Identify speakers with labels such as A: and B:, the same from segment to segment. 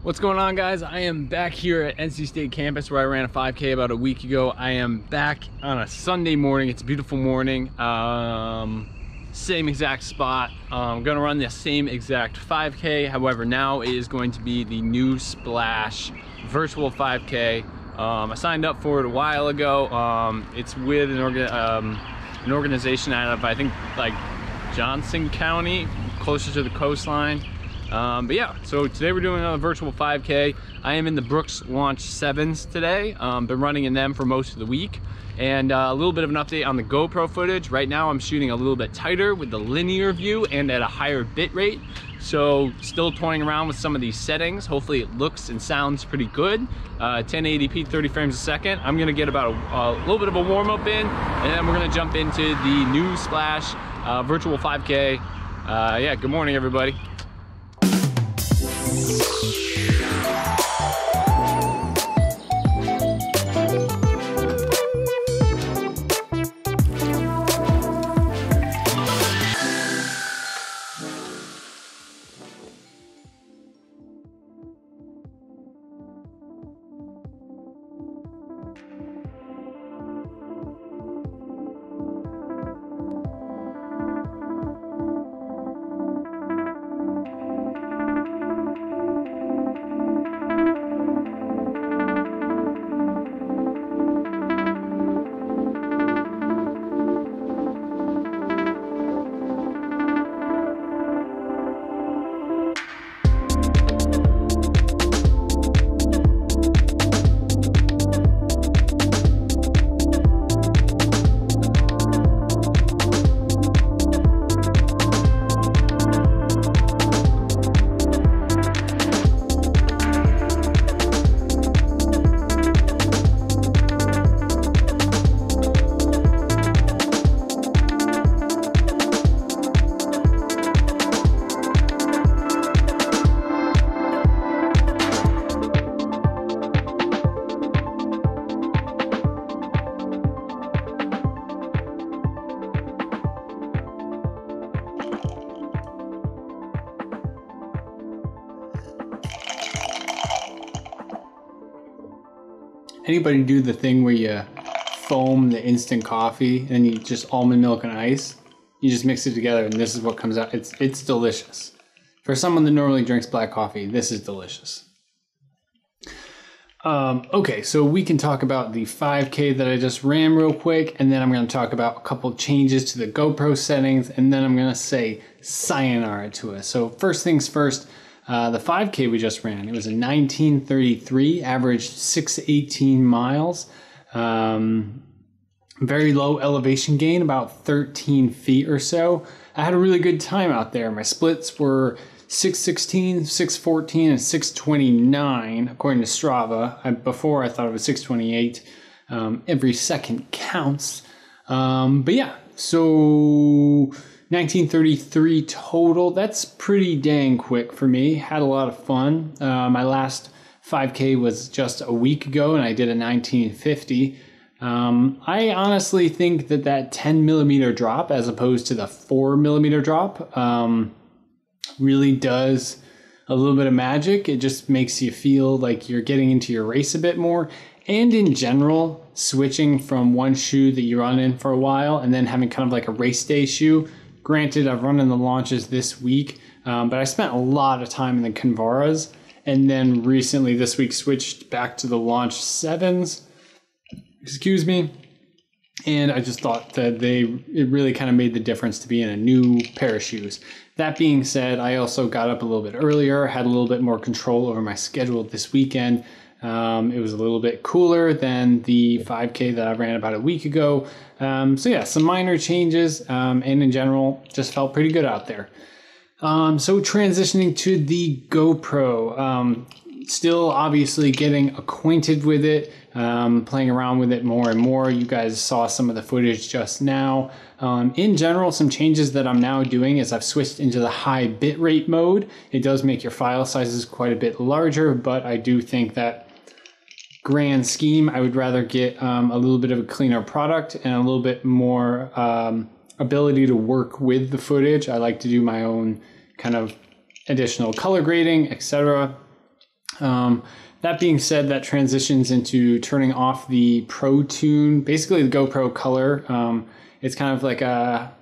A: What's going on, guys? I am back here at NC State campus where I ran a 5K about a week ago. I am back on a Sunday morning. It's a beautiful morning. Same exact spot. I'm gonna run the same exact 5K. However, now it is going to be the new Splash virtual 5K. I signed up for it a while ago. It's with an organization out of, I think, like Johnson County, closer to the coastline. But yeah, so today we're doing a virtual 5K. I am in the Brooks Launch 7s today. Been running in them for most of the week. And a little bit of an update on the GoPro footage. Right now I'm shooting a little bit tighter with the linear view and at a higher bit rate. So still toying around with some of these settings. Hopefully it looks and sounds pretty good. 1080p, 30 frames a second. I'm gonna get about a little bit of a warm up in, and then we're gonna jump into the new Splash virtual 5K. Yeah, good morning everybody. Anybody do the thing where you foam the instant coffee and you just almond milk and ice? You just mix it together and this is what comes out. It's delicious. For someone that normally drinks black coffee, this is delicious. Okay, so we can talk about the 5K that I just ran real quick, and then I'm going to talk about a couple changes to the GoPro settings, and then I'm going to say sayonara to us. So first things first. The 5K we just ran, it was a 19:33, averaged 618 miles. Very low elevation gain, about 13 feet or so. I had a really good time out there. My splits were 616, 614, and 629, according to STRAVA. Before I thought it was 628. Every second counts. But yeah, so 1933 total. That's pretty dang quick for me. Had a lot of fun. My last 5K was just a week ago and I did a 1950. I honestly think that 10 millimeter drop as opposed to the 4 millimeter drop really does a little bit of magic. It just makes you feel like you're getting into your race a bit more. And in general, switching from one shoe that you run in for a while and then having kind of like a race day shoe. Granted, I've run in the launches this week, but I spent a lot of time in the Convaras, and then recently this week switched back to the launch 7s, excuse me, and I just thought that it really kind of made the difference to be in a new pair of shoes. That being said, I also got up a little bit earlier, had a little bit more control over my schedule this weekend. It was a little bit cooler than the 5K that I ran about a week ago. So yeah, some minor changes, and in general, just felt pretty good out there. So transitioning to the GoPro, still obviously getting acquainted with it, playing around with it more and more. You guys saw some of the footage just now. In general, some changes that I'm now doing is I've switched into the high bitrate mode. It does make your file sizes quite a bit larger, but I do think that grand scheme, I would rather get a little bit of a cleaner product and a little bit more ability to work with the footage. I like to do my own kind of additional color grading, etc. That being said, that transitions into turning off the Pro Tune, basically the GoPro color. It's kind of like a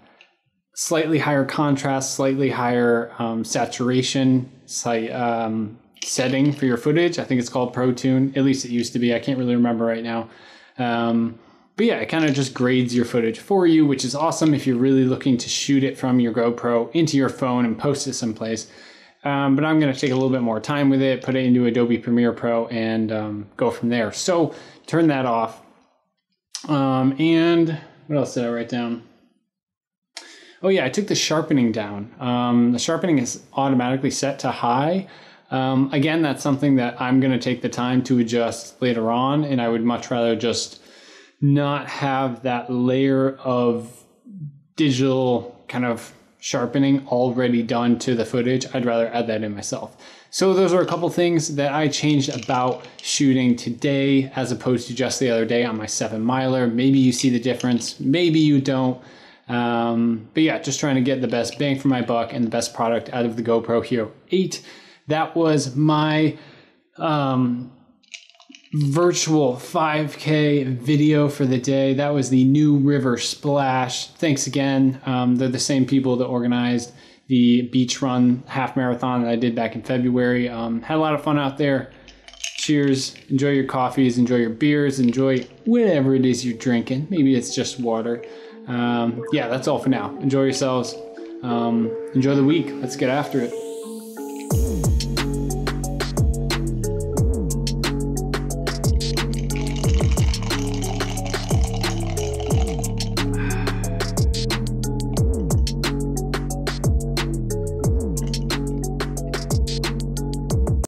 A: slightly higher contrast, slightly higher saturation setting for your footage. I think it's called Pro Tune. At least it used to be. I can't really remember right now. But yeah, it kind of just grades your footage for you, which is awesome if you're really looking to shoot it from your GoPro into your phone and post it someplace. But I'm going to take a little bit more time with it, put it into Adobe Premiere Pro, and go from there. So turn that off. And what else did I write down? Oh yeah, I took the sharpening down. The sharpening is automatically set to high. Again, that's something that I'm going to take the time to adjust later on, and I would much rather just not have that layer of digital kind of sharpening already done to the footage. I'd rather add that in myself. So those are a couple things that I changed about shooting today as opposed to just the other day on my 7-miler. Maybe you see the difference, maybe you don't. But yeah, just trying to get the best bang for my buck and the best product out of the GoPro Hero 8. That was my virtual 5K video for the day. That was the New River Splash. Thanks again. They're the same people that organized the beach run half marathon that I did back in February. Had a lot of fun out there. Cheers. Enjoy your coffees, enjoy your beers, enjoy whatever it is you're drinking. Maybe it's just water. Yeah, that's all for now. Enjoy yourselves. Enjoy the week. Let's get after it.